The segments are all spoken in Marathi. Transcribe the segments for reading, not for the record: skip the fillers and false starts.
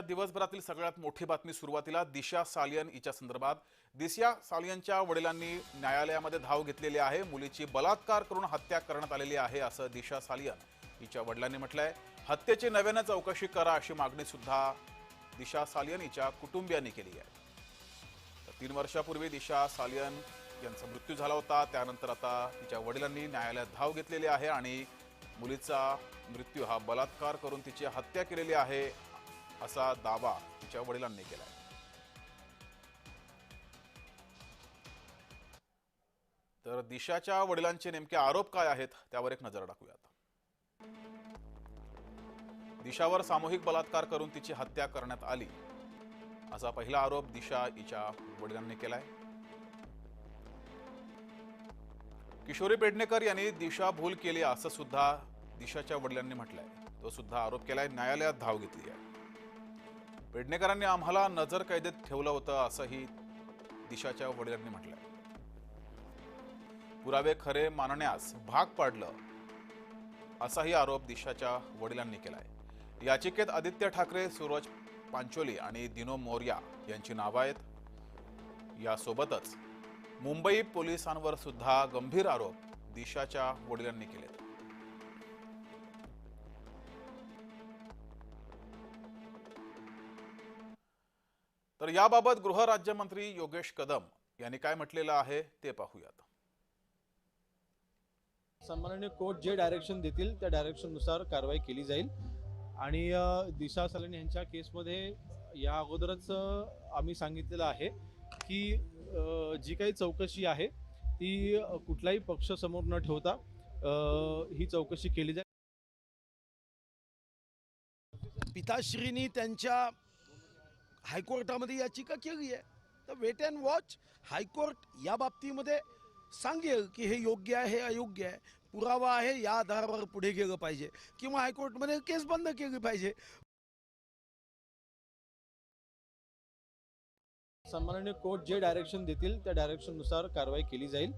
दिवसभरातील सगळ्यात मोठी बातमी सुरुवातीला दिशा सालियन हिच्या संदर्भात। दिशा सालियनच्या वडिलांनी न्यायालयामध्ये धाव घेतलेली आहे। मुलीची बलात्कार करून हत्या करण्यात आलेली आहे असं दिशा सालियन हिच्या वडिलांनी म्हटलंय। हत्येची नव्याने चौकशी करा अशी मागणी सुद्धा दिशा सालियन हिच्या कुटुंबियांनी केली आहे। 3 वर्षापूर्वी दिशा सालियन यांचा मृत्यू झाला होता। त्यानंतर आता तिच्या वडिलांनी न्यायालयात धाव घेतलेली आहे आणि मुलीचा मृत्यू हा बलात्कार करून तिची हत्या केलेली आहे असा दावा तिच्या वडिलांनी केलाय। तर दिशाच्या वडिलांचे नेमके आरोप काय आहेत त्यावर एक नजर टाकूयात। दिशावर सामूहिक बलात्कार करून तिची हत्या करण्यात आली असा पहिला आरोप दिशा हिच्या वडिलांनी केलाय। किशोरी पेडणेकर यांनी दिशा भूल केली असं सुद्धा दिशाच्या वडिलांनी म्हटलंय। तो सुद्धा आरोप केलाय। न्यायालयात धाव घेतली आहे। पेडणेकरांनी आम्हाला नजर कैदेत ठेवलं होतं असंही दिशाच्या वडिलांनी म्हटलंय। पुरावे खरे मानण्यास भाग पाडलं असाही आरोप दिशाच्या वडिलांनी केलाय। याचिकेत आदित्य ठाकरे, सूरज पांचोली आणि दिनो मोर्या यांची नावं आहेत। यासोबतच मुंबई पोलिसांवर सुद्धा गंभीर आरोप दिशाच्या वडिलांनी केले। तर याबाबत गृहराज्यमंत्री योगेश कदम यांनी काय म्हटलेलं आहे ते पाहूयात। सन्माननीय कोर्ट जे डायरेक्शन देतील त्या डायरेक्शननुसार कारवाई केली जाईल आणि दिशा सालियन यांच्या केसमध्ये या अगोदरच आम्ही सांगितलेलं आहे की जी काही चौकशी आहे ती कुठलाही पक्ष समोर न ठेवता ही चौकशी केली जाईल। पिताश्रींनी त्यांच्या हायकोर्टामध्ये याचिका केली आहे, तर वेट अँड वॉच। हायकोर्ट या बाबतीमध्ये सांगेल की हे योग्य आहे, हे अयोग्य आहे, पुरावा आहे, या आधारावर पुढे गेलं पाहिजे किंवा हायकोर्टमध्ये केस बंद केली पाहिजे। सन्माननीय कोर्ट जे डायरेक्शन देतील त्या डायरेक्शननुसार कारवाई केली जाईल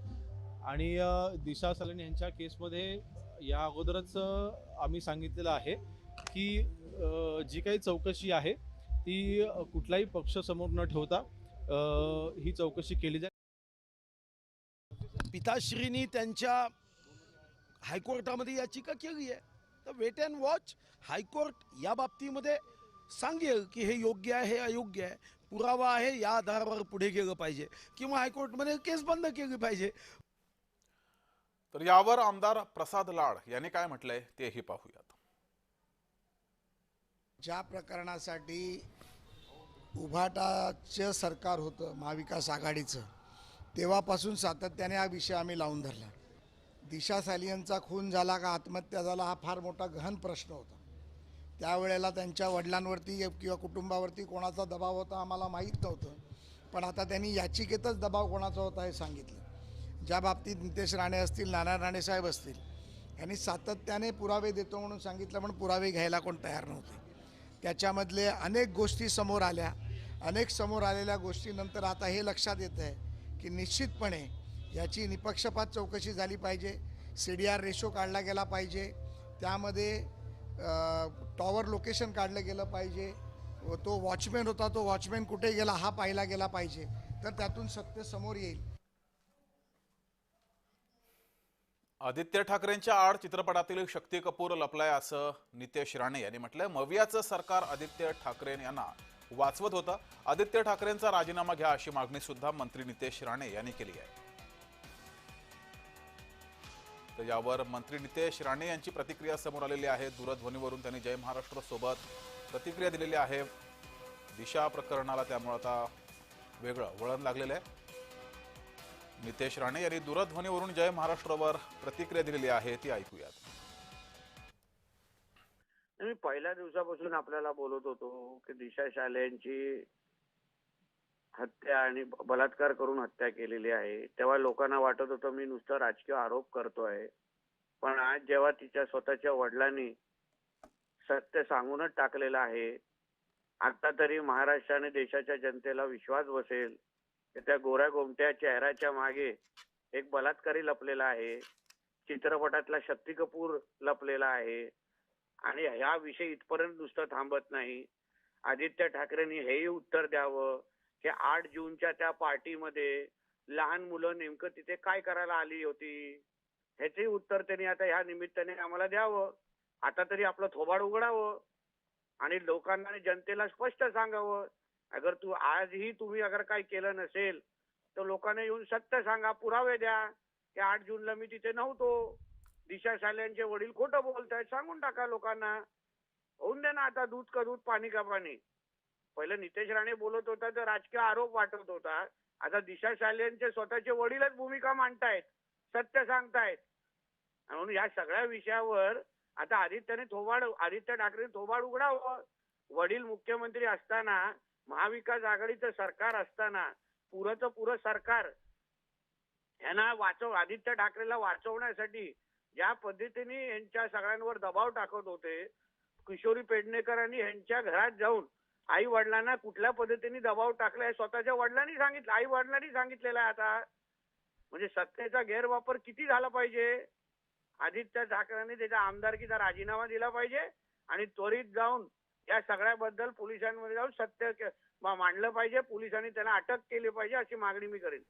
आणि दिशा सालियन यांच्या केसमध्ये या अगोदरच आम्ही सांगितलेलं आहे की जी काही चौकशी आहे ती कुठलाही पक्ष समोर न ठेवता ही चौकशी केली जाईल। पिताश्रींनी त्यांच्या हायकोर्टामध्ये याचिका केली आहे, तर वेट अँड वॉच। हायकोर्ट या बाबतीमध्ये सांगेल की हे योग्य आहे, हे अयोग्य आहे, पुरावा आहे, या आधारावर पुढे गेलं पाहिजे किंवा हायकोर्टमध्ये केस बंद केली पाहिजे। तर यावर आमदार प्रसाद लाड यांनी काय म्हटलंय तेही पाहूयात। ज्या प्रकरणासाठी उभाटाचं सरकार होतं महाविकास आघाडीचं, तेव्हापासून सातत्याने हा विषय आम्ही लावून धरला। दिशा सालियनचा खून झाला का आत्महत्या झाला हा फार मोठा गहन प्रश्न होता। त्यावेळेला त्यांच्या वडिलांवरती किंवा कुटुंबावरती कोणाचा दबाव होता आम्हाला माहीत नव्हतं, पण आता त्यांनी याचिकेतच दबाव कोणाचा होता हे सांगितलं। ज्या बाबतीत नितेश राणे असतील, नारायण राणे साहेब असतील, यांनी सातत्याने पुरावे देतो म्हणून सांगितलं, पण पुरावे घ्यायला कोण तयार नव्हते। त्याच्यामधले अनेक गोष्टी समोर आल्या। अनेक समोर आलेल्या गोष्टीनंतर आता हे लक्षात येतं आहे की निश्चितपणे याची निपक्षपात चौकशी झाली पाहिजे। CDR रेशो काढला गेला पाहिजे, त्यामध्ये टॉवर लोकेशन काढलं गेलं पाहिजे, तो वॉचमॅन होता तो वॉचमॅन कुठे गेला हा पाहिला गेला पाहिजे, तर त्यातून सत्य समोर येईल। आदित्य ठाकरेंच्या आड चित्रपटातील शक्ती कपूर लपलाय असं नितेश राणे यांनी म्हटलंय। मवियाचं सरकार आदित्य ठाकरे यांना वाचवत होतं। आदित्य ठाकरेंचा राजीनामा घ्या अशी मागणी सुद्धा मंत्री नितेश राणे यांनी केली आहे। तर यावर मंत्री नितेश राणे यांची प्रतिक्रिया समोर आलेली आहे। दूरध्वनीवरून त्यांनी जय महाराष्ट्र सोबत प्रतिक्रिया दिलेली आहे। दिशा प्रकरणाला त्यामुळे आता वेगळं वळण लागलेलं आहे। नितेश राणे यांनी दूरध्वनीवरून जय महाराष्ट्रवर प्रतिक्रिया दिलेली आहे, ती ऐकूयात। मी पहिल्या दिवसापासून आपल्याला बोलत होतो की दिशा सालियनची हत्या आणि बलात्कार करून हत्या केलेली आहे। तेव्हा लोकांना वाटत होतं मी नुसतं राजकीय आरोप करतोय, पण आज जेव्हा तिच्या स्वतःच्या वडिलांनी सत्य सांगूनच टाकलेलं आहे, आता तरी महाराष्ट्र आणि देशाच्या जनतेला विश्वास बसेल की त्या गोऱ्या गोमट्या चेहऱ्याच्या मागे एक बलात्कारी लपलेला आहे, चित्रपटातला शक्ती कपूर लपलेला आहे। आणि या विषय इथपर्यंत नुसतं थांबत नाही, आदित्य ठाकरेंनी हेही उत्तर द्यावं की 8 जूनच्या त्या पार्टीमध्ये लहान मुलं नेमकं तिथे काय करायला आली होती, ह्याचंही उत्तर त्यांनी आता ह्या निमित्ताने आम्हाला द्यावं. आता तरी आपलं थोबाड उघडावं आणि लोकांना आणि जनतेला स्पष्ट सांगावं. अगर आजही तुम्ही अगर काही केलं नसेल तर लोकांना येऊन सत्य सांगा, पुरावे द्या की 8 जूनला मी तिथे नव्हतो, दिशा साल्यांचे वडील खोटं बोलतायत, सांगून टाका लोकांना. होऊन दे ना आता, दूध का दूध पाणी का पाणी. पहिलं नितेश राणे बोलत होता तर राजकीय आरोप वाटत होता, आता दिशा साल्यांचे स्वतःचे वडीलच भूमिका मांडतायत, सत्य सांगतायत. म्हणून या सगळ्या विषयावर आता आदित्य ठाकरे थोबाड उघडावं. वडील मुख्यमंत्री असताना, महाविकास आघाडीचं सरकार असताना, पुरं सरकार यांना आदित्य ठाकरेला वाचवण्यासाठी ज्या पद्धतीने यांच्या सगळ्यांवर दबाव टाकत होते, किशोरी पेडणेकरांनी यांच्या घरात जाऊन आई वडिलांना कुठल्या पद्धतीने दबाव टाकलाय स्वतःच्या वडिलांनी सांगितलं, आई वडिलांनी सांगितलेलं आहे. आता म्हणजे सत्तेचा गैरवापर किती झाला पाहिजे. आदित्य ठाकरेंनी त्याच्या आमदारकीचा राजीनामा दिला पाहिजे आणि त्वरित जाऊन या सगळ्याबद्दल पोलिसांमध्ये जाऊन सत्य मांडलं पाहिजे, पोलिसांनी त्याला अटक केली पाहिजे, अशी मागणी मी करेन.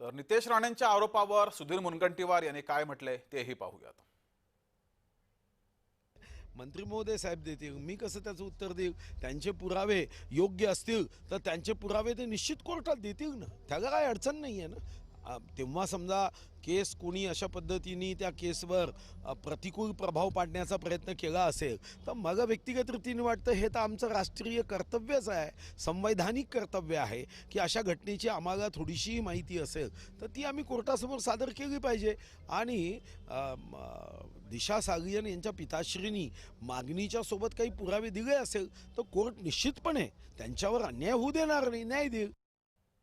तर नितेश राणेंच्या आरोपावर सुधीर मुनगंटीवार यांनी काय म्हटलंय तेही पाहूयात. मंत्री महोदय साहेब देतील, मी कसं त्याचं उत्तर देईल. त्यांचे पुरावे योग्य असतील तर त्यांचे पुरावे ते निश्चित कोर्टात देतील ना, त्याला काही अडचण नाही आहे ना. तेव्हा समजा केस कोणी अशा पद्धतीने त्या केसवर प्रतिकूल प्रभाव पाडण्याचा प्रयत्न केला असेल तर मला व्यक्तिगत रीतीने वाटतं हे तर आमचं राष्ट्रीय कर्तव्यच आहे, संवैधानिक कर्तव्य आहे की अशा घटनेची आम्हाला थोडीशी माहिती असेल तर ती आम्ही कोर्टासमोर सादर केली पाहिजे. आणि दिशा सालियन यांच्या पिताश्रींनी मागणीच्या सोबत काही पुरावे दिले असेल तर कोर्ट निश्चितपणे त्यांच्यावर अन्याय होऊ देणार नाही, न्याय देईल.